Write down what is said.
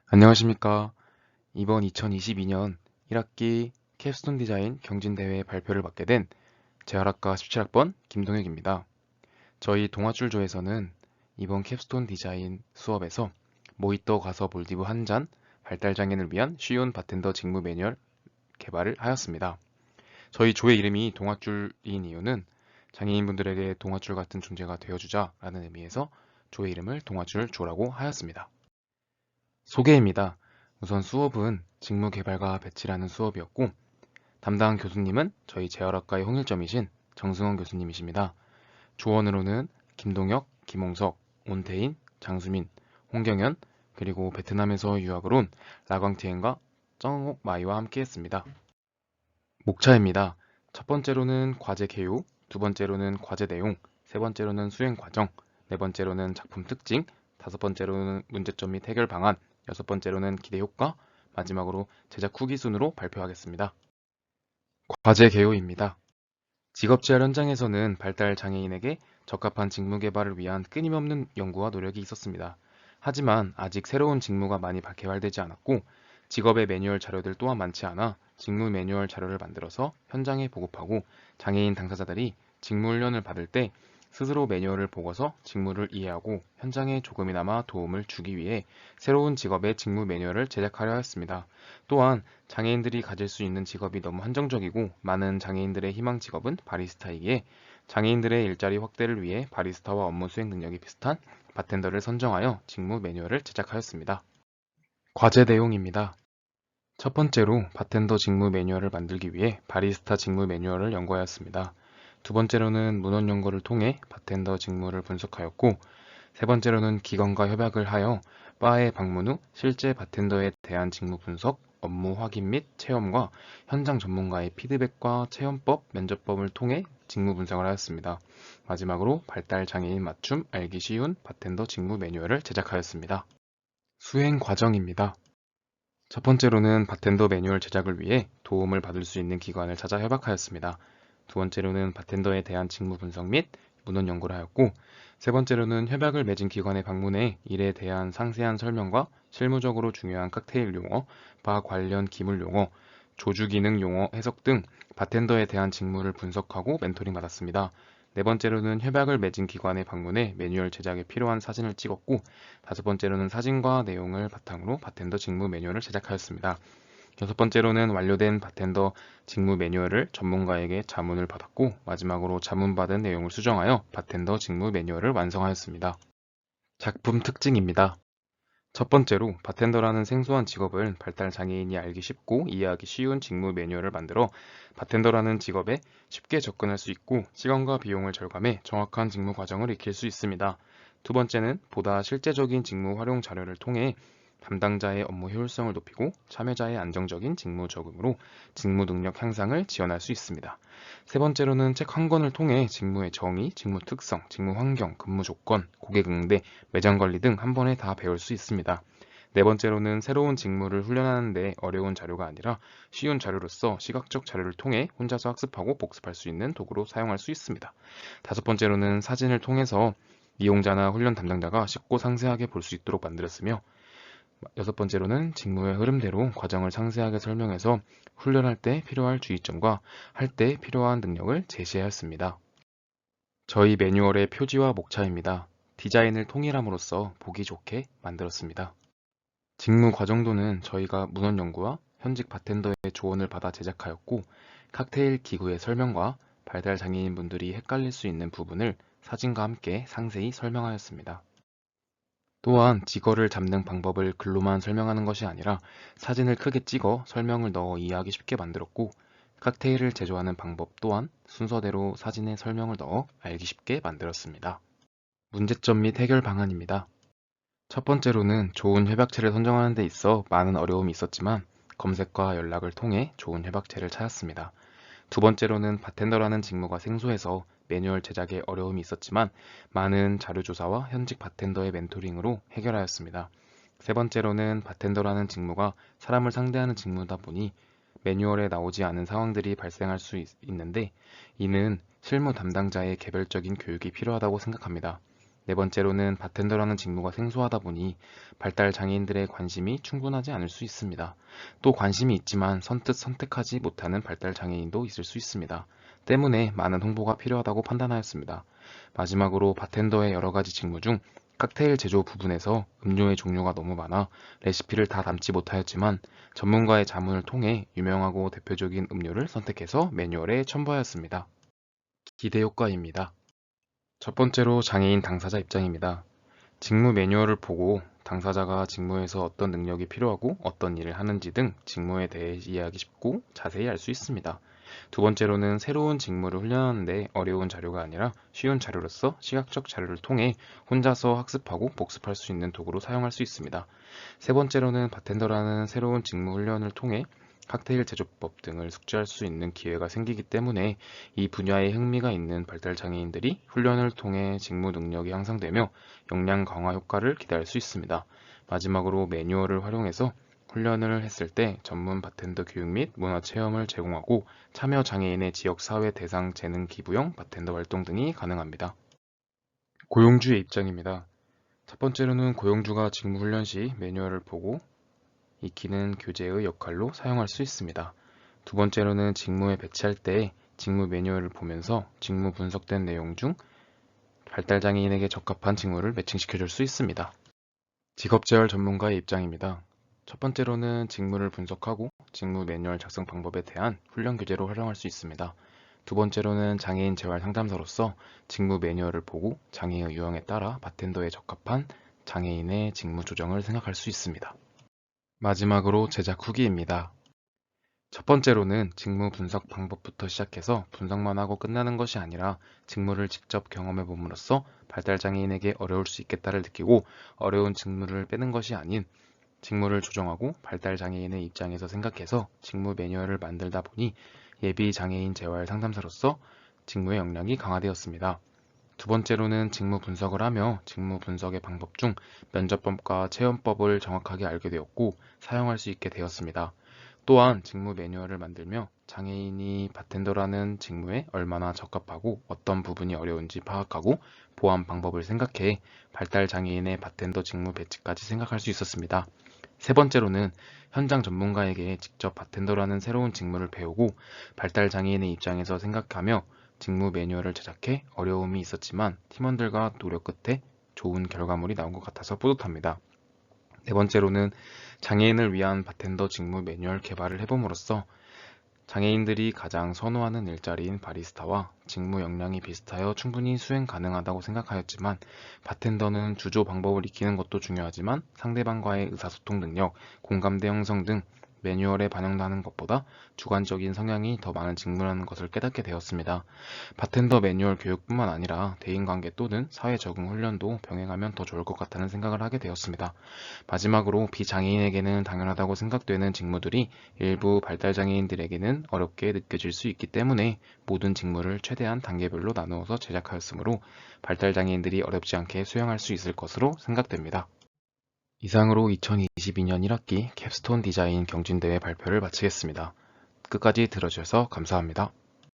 안녕하십니까. 이번 2022년 1학기 캡스톤 디자인 경진대회 발표를 맡게 된 재활학과 17학번 김동혁입니다. 저희 동아줄조에서는 이번 캡스톤 디자인 수업에서 모히또 가서 몰디브 한 잔 발달장애인을 위한 쉬운 바텐더 직무 매뉴얼 개발을 하였습니다. 저희 조의 이름이 동아줄인 이유는 장애인분들에게 동아줄 같은 존재가 되어주자라는 의미에서 조의 이름을 동아줄조라고 하였습니다. 소개입니다. 우선 수업은 직무개발과 배치라는 수업이었고 담당 교수님은 저희 재활학과의 홍일점이신 정승원 교수님이십니다. 조원으로는 김동혁, 김홍석, 온태인, 장수민, 홍경현 그리고 베트남에서 유학을 온 라광티엔과 쩡옥 마이와 함께했습니다. 목차입니다. 첫 번째로는 과제 개요, 두 번째로는 과제 내용, 세 번째로는 수행 과정, 네 번째로는 작품 특징, 다섯 번째로는 문제점 및 해결 방안, 여섯 번째로는 기대 효과, 마지막으로 제작 후기 순으로 발표하겠습니다. 과제 개요입니다. 직업재활 현장에서는 발달 장애인에게 적합한 직무 개발을 위한 끊임없는 연구와 노력이 있었습니다. 하지만 아직 새로운 직무가 많이 개발되지 않았고 직업의 매뉴얼 자료들 또한 많지 않아 직무 매뉴얼 자료를 만들어서 현장에 보급하고 장애인 당사자들이 직무 훈련을 받을 때 스스로 매뉴얼을 보고서 직무를 이해하고 현장에 조금이나마 도움을 주기 위해 새로운 직업의 직무 매뉴얼을 제작하려 했습니다. 또한 장애인들이 가질 수 있는 직업이 너무 한정적이고 많은 장애인들의 희망 직업은 바리스타이기에 장애인들의 일자리 확대를 위해 바리스타와 업무 수행 능력이 비슷한 바텐더를 선정하여 직무 매뉴얼을 제작하였습니다. 과제 내용입니다. 첫 번째로 바텐더 직무 매뉴얼을 만들기 위해 바리스타 직무 매뉴얼을 연구하였습니다. 두 번째로는 문헌 연구를 통해 바텐더 직무를 분석하였고 세 번째로는 기관과 협약을 하여 바에 방문 후 실제 바텐더에 대한 직무 분석, 업무 확인 및 체험과 현장 전문가의 피드백과 체험법, 면접법을 통해 직무 분석을 하였습니다. 마지막으로 발달 장애인 맞춤 알기 쉬운 바텐더 직무 매뉴얼을 제작하였습니다. 수행 과정입니다. 첫 번째로는 바텐더 매뉴얼 제작을 위해 도움을 받을 수 있는 기관을 찾아 협약하였습니다. 두 번째로는 바텐더에 대한 직무 분석 및 문헌 연구를 하였고, 세 번째로는 협약을 맺은 기관에 방문해 일에 대한 상세한 설명과 실무적으로 중요한 칵테일 용어, 바 관련 기물 용어, 조주 기능 용어 해석 등 바텐더에 대한 직무를 분석하고 멘토링 받았습니다. 네 번째로는 협약을 맺은 기관에 방문해 매뉴얼 제작에 필요한 사진을 찍었고, 다섯 번째로는 사진과 내용을 바탕으로 바텐더 직무 매뉴얼을 제작하였습니다. 여섯 번째로는 완료된 바텐더 직무 매뉴얼을 전문가에게 자문을 받았고, 마지막으로 자문받은 내용을 수정하여 바텐더 직무 매뉴얼을 완성하였습니다. 작품 특징입니다. 첫 번째로 바텐더라는 생소한 직업을 발달 장애인이 알기 쉽고 이해하기 쉬운 직무 매뉴얼을 만들어 바텐더라는 직업에 쉽게 접근할 수 있고 시간과 비용을 절감해 정확한 직무 과정을 익힐 수 있습니다. 두 번째는 보다 실제적인 직무 활용 자료를 통해 담당자의 업무 효율성을 높이고 참여자의 안정적인 직무 적응으로 직무 능력 향상을 지원할 수 있습니다. 세 번째로는 책 한 권을 통해 직무의 정의, 직무 특성, 직무 환경, 근무 조건, 고객 응대, 매장 관리 등 한 번에 다 배울 수 있습니다. 네 번째로는 새로운 직무를 훈련하는데 어려운 자료가 아니라 쉬운 자료로서 시각적 자료를 통해 혼자서 학습하고 복습할 수 있는 도구로 사용할 수 있습니다. 다섯 번째로는 사진을 통해서 이용자나 훈련 담당자가 쉽고 상세하게 볼 수 있도록 만들었으며 여섯 번째로는 직무의 흐름대로 과정을 상세하게 설명해서 훈련할 때 필요할 주의점과 할 때 필요한 능력을 제시하였습니다. 저희 매뉴얼의 표지와 목차입니다. 디자인을 통일함으로써 보기 좋게 만들었습니다. 직무 과정도는 저희가 문헌 연구와 현직 바텐더의 조언을 받아 제작하였고 칵테일 기구의 설명과 발달 장애인분들이 헷갈릴 수 있는 부분을 사진과 함께 상세히 설명하였습니다. 또한 직어를 잡는 방법을 글로만 설명하는 것이 아니라 사진을 크게 찍어 설명을 넣어 이해하기 쉽게 만들었고 칵테일을 제조하는 방법 또한 순서대로 사진에 설명을 넣어 알기 쉽게 만들었습니다. 문제점 및 해결 방안입니다. 첫 번째로는 좋은 협약체를 선정하는 데 있어 많은 어려움이 있었지만 검색과 연락을 통해 좋은 협약체를 찾았습니다. 두 번째로는 바텐더라는 직무가 생소해서 매뉴얼 제작에 어려움이 있었지만 많은 자료조사와 현직 바텐더의 멘토링으로 해결하였습니다. 세 번째로는 바텐더라는 직무가 사람을 상대하는 직무다 보니 매뉴얼에 나오지 않은 상황들이 발생할 수 있는데 이는 실무 담당자의 개별적인 교육이 필요하다고 생각합니다. 네 번째로는 바텐더라는 직무가 생소하다 보니 발달 장애인들의 관심이 충분하지 않을 수 있습니다. 또 관심이 있지만 선뜻 선택하지 못하는 발달 장애인도 있을 수 있습니다. 때문에 많은 홍보가 필요하다고 판단하였습니다. 마지막으로 바텐더의 여러 가지 직무 중 칵테일 제조 부분에서 음료의 종류가 너무 많아 레시피를 다 담지 못하였지만 전문가의 자문을 통해 유명하고 대표적인 음료를 선택해서 매뉴얼에 첨부하였습니다. 기대 효과입니다. 첫 번째로 장애인 당사자 입장입니다. 직무 매뉴얼을 보고 당사자가 직무에서 어떤 능력이 필요하고 어떤 일을 하는지 등 직무에 대해 이해하기 쉽고 자세히 알 수 있습니다. 두 번째로는 새로운 직무를 훈련하는데 어려운 자료가 아니라 쉬운 자료로서 시각적 자료를 통해 혼자서 학습하고 복습할 수 있는 도구로 사용할 수 있습니다. 세 번째로는 바텐더라는 새로운 직무 훈련을 통해 칵테일 제조법 등을 숙지할 수 있는 기회가 생기기 때문에 이 분야에 흥미가 있는 발달 장애인들이 훈련을 통해 직무 능력이 향상되며 역량 강화 효과를 기대할 수 있습니다. 마지막으로 매뉴얼을 활용해서 훈련을 했을 때 전문 바텐더 교육 및 문화 체험을 제공하고 참여 장애인의 지역 사회 대상 재능 기부형 바텐더 활동 등이 가능합니다. 고용주의 입장입니다. 첫 번째로는 고용주가 직무 훈련 시 매뉴얼을 보고 익히는 교재의 역할로 사용할 수 있습니다. 두 번째로는 직무에 배치할 때 직무 매뉴얼을 보면서 직무 분석된 내용 중 발달장애인에게 적합한 직무를 매칭시켜 줄 수 있습니다. 직업재활 전문가의 입장입니다. 첫 번째로는 직무를 분석하고 직무 매뉴얼 작성 방법에 대한 훈련 교재로 활용할 수 있습니다. 두 번째로는 장애인 재활 상담사로서 직무 매뉴얼을 보고 장애의 유형에 따라 바텐더에 적합한 장애인의 직무 조정을 생각할 수 있습니다. 마지막으로 제작 후기입니다. 첫 번째로는 직무 분석 방법부터 시작해서 분석만 하고 끝나는 것이 아니라 직무를 직접 경험해 봄으로써 발달장애인에게 어려울 수 있겠다를 느끼고 어려운 직무를 빼는 것이 아닌 직무를 조정하고 발달장애인의 입장에서 생각해서 직무 매뉴얼을 만들다 보니 예비 장애인 재활 상담사로서 직무의 역량이 강화되었습니다. 두 번째로는 직무 분석을 하며 직무 분석의 방법 중 면접법과 체험법을 정확하게 알게 되었고 사용할 수 있게 되었습니다. 또한 직무 매뉴얼을 만들며 장애인이 바텐더라는 직무에 얼마나 적합하고 어떤 부분이 어려운지 파악하고 보완 방법을 생각해 발달 장애인의 바텐더 직무 배치까지 생각할 수 있었습니다. 세 번째로는 현장 전문가에게 직접 바텐더라는 새로운 직무를 배우고 발달 장애인의 입장에서 생각하며 직무 매뉴얼을 제작해 어려움이 있었지만 팀원들과 노력 끝에 좋은 결과물이 나온 것 같아서 뿌듯합니다. 네 번째로는 장애인을 위한 바텐더 직무 매뉴얼 개발을 해봄으로써 장애인들이 가장 선호하는 일자리인 바리스타와 직무 역량이 비슷하여 충분히 수행 가능하다고 생각하였지만 바텐더는 주조 방법을 익히는 것도 중요하지만 상대방과의 의사소통 능력, 공감대 형성 등 매뉴얼에 반영되는 것보다 주관적인 성향이 더 많은 직무라는 것을 깨닫게 되었습니다. 바텐더 매뉴얼 교육뿐만 아니라 대인관계 또는 사회 적응 훈련도 병행하면 더 좋을 것 같다는 생각을 하게 되었습니다. 마지막으로 비장애인에게는 당연하다고 생각되는 직무들이 일부 발달장애인들에게는 어렵게 느껴질 수 있기 때문에 모든 직무를 최대한 단계별로 나누어서 제작하였으므로 발달장애인들이 어렵지 않게 수행할 수 있을 것으로 생각됩니다. 이상으로 2022년 1학기 캡스톤 디자인 경진대회 발표를 마치겠습니다. 끝까지 들어주셔서 감사합니다.